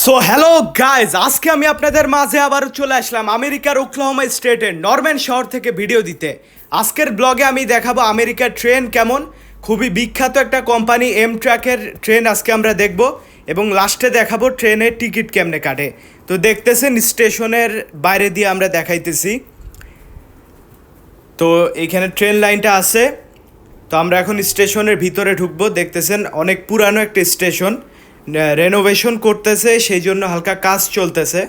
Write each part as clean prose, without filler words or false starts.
So hello guys, আজকে আমি আপনাদের মাঝে আবার চলে আসলাম আমেরিকার ওকলাহোমা স্টেটের নরম্যান শহর থেকে ভিডিও দিতে। আজকের ব্লগে আমি দেখাবো আমেরিকার ট্রেন কেমন, খুবই বিখ্যাত একটা কোম্পানি এমট্রাকের ট্রেন আজকে আমরা দেখব এবং লাস্টে দেখাবো ট্রেনের টিকিট কেমনে কাটে। তো দেখতেছেন স্টেশনের বাইরে দিয়ে আমরা দেখাইতেছি। তো এইখানে ট্রেন লাইনটা আছে। তো আমরা এখন স্টেশনের ভিতরে ঢুকবো। দেখতেছেন অনেক পুরানো একটা স্টেশন, রেনোভেশন করতেছে, সেই জন্য হালকা কাজ চলতেছে।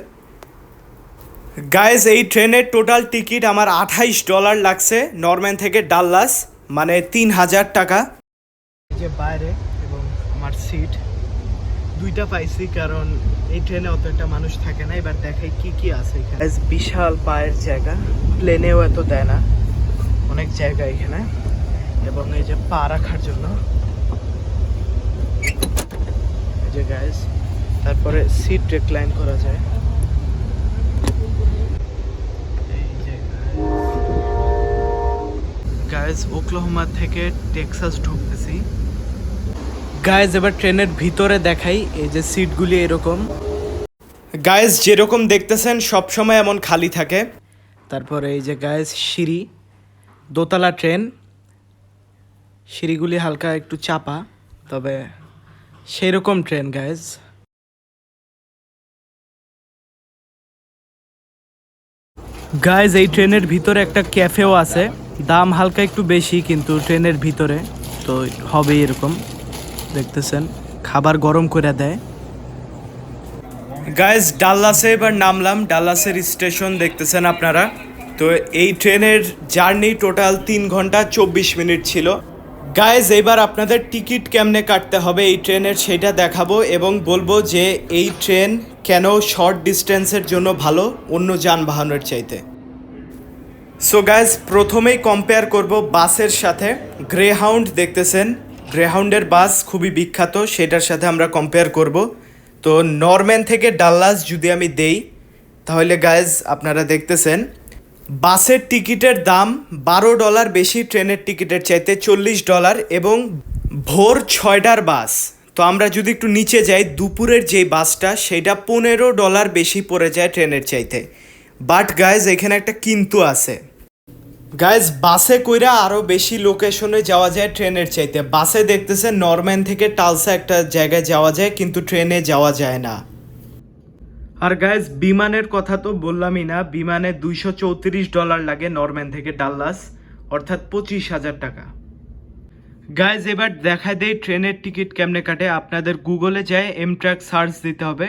গাইজ, এই ট্রেনের টোটাল টিকিট আমার $28 লাগছে নরম্যান থেকে ডাল্লাস, মানে 3000 টাকা। যে বাইরে এবং আমার সিট দুইটা পাইছি, কারণ এই ট্রেনে অত একটা মানুষ থাকে না। এবার দেখাই কি কি আছে এখানে। বিশাল পায়ের জায়গা, প্লেনেও এত দেয় না, অনেক জায়গা এখানে, এবং এই যে পা রাখার জন্য গাইজ, তারপরে সিট রিক্লাইন করা যায়। গাইজ, ওকলাহোমা থেকে টেক্সাস ঢুকতেছি। গাইজ, এবার ট্রেনের ভিতরে দেখাই। এই যে সিটগুলি এরকম গাইজ, যেরকম দেখতেছেন সব সময় এমন খালি থাকে। তারপরে এই যে গাইজ সিঁড়ি, দোতলা ট্রেন, সিঁড়িগুলি হালকা একটু চাপা, তবে সেরকম ট্রেন গাইজ। গাইজ, এই ট্রেনের ভিতরে একটা ক্যাফেও আছে, দাম হালকা একটু বেশি, কিন্তু ট্রেনের ভিতরে তো হবে এরকম। দেখতেছেন খাবার গরম করে দেয়। গাইজ, ডাল্লাসে এবার নামলাম। ডাল্লাসের স্টেশন দেখতেছেন আপনারা। তো এই ট্রেনের জার্নি টোটাল 3 ঘন্টা 24 মিনিট ছিল। গাইজ, এবার আপনাদের টিকিট কেমনে কাটতে হবে এই ট্রেনের সেটা দেখাবো এবং বলবো যে এই ট্রেন কেন শর্ট ডিস্টেন্সের জন্য ভালো অন্য যানবাহনের চাইতে। সো গাইজ, প্রথমেই কম্পেয়ার করব বাসের সাথে। গ্রেহাউন্ড দেখতেছেন, গ্রেহাউন্ডের বাস খুবই বিখ্যাত, সেটার সাথে আমরা কম্পেয়ার করব। তো নরম্যান থেকে ডাল্লাস যদি আমি দেই, তাহলে গাইজ আপনারা দেখতেছেন বাসের টিকিটের দাম $12 বেশি ট্রেনের টিকিটের চাইতে, $40, এবং ভোর 6টার বাস। তো আমরা যদি একটু নিচে যাই, দুপুরের যেই বাসটা সেটা $15 বেশি পড়ে যায় ট্রেনের চাইতে। বাট গাইজ, এখানে একটা কিন্তু আছে। গাইজ, বাসে কইরা আরও বেশি লোকেশনে যাওয়া যায় ট্রেনের চাইতে। বাসে দেখতেছেন নরম্যান থেকে টালসা একটা জায়গায় যাওয়া যায়, কিন্তু ট্রেনে যাওয়া যায় না। আর গাইজ, বিমানের কথা তো বললামই না, বিমানে $234 লাগে নরম্যান থেকে ডাল্লাস, অর্থাৎ 25,000 টাকা। গাইজ, এবার দেখা দেয় ট্রেনের টিকিট কেমনে কাটে। আপনাদের গুগলে যায় এমট্রাক সার্চ দিতে হবে,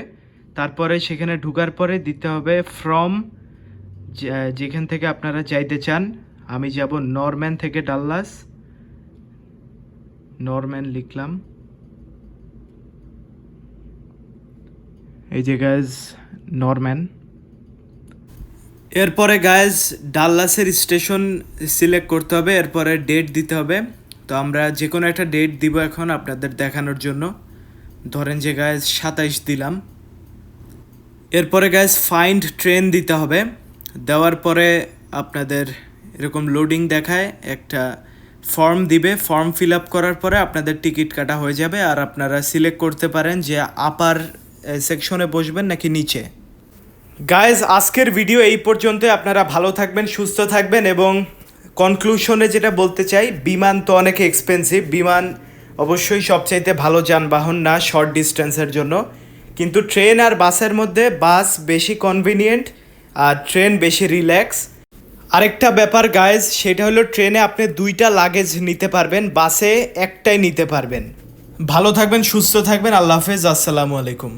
তারপরে সেখানে ঢুকার পরে দিতে হবে ফ্রম, যেখান থেকে আপনারা যাইতে চান। আমি যাব নরম্যান থেকে ডাল্লাস, নরম্যান লিখলাম। এই যে গাইজ নরম্যান। এরপরে গাইজ ডাল্লাসের স্টেশন সিলেক্ট করতে হবে, এরপরে ডেট দিতে হবে। তো আমরা যে কোনো একটা ডেট দিব এখন আপনাদের দেখানোর জন্য। ধরেন যে গাইজ 27 দিলাম। এরপরে গাইজ ফাইন্ড ট্রেন দিতে হবে। দেওয়ার পরে আপনাদের এরকম লোডিং দেখায়, একটা ফর্ম দিবে। ফর্ম ফিল আপ করার পরে আপনাদের টিকিট কাটা হয়ে যাবে, আর আপনারা সিলেক্ট করতে পারেন যে আপার সেকশনে বসবেন নাকি নিচে। গাইজ, আজকের ভিডিও এই পর্যন্ত। আপনারা ভালো থাকবেন, সুস্থ থাকবেন, এবং কনক্লুশনে যেটা বলতে চাই, বিমান তো অনেক এক্সপেন্সিভ। বিমান অবশ্যই সবচাইতে ভালো যানবাহন না শর্ট ডিস্টেন্সের জন্য, কিন্তু ট্রেন আর বাসের মধ্যে বাস বেশি কনভিনিয়েন্ট আর ট্রেন বেশি রিল্যাক্স। আরেকটা ব্যাপার গাইজ, সেটা হলো ট্রেনে আপনি 2টা লাগেজ নিতে পারবেন, বাসে একটাই নিতে পারবেন। ভালো থাকবেন, সুস্থ থাকবেন, আল্লাহ হাফেজ, আসসালামু আলাইকুম।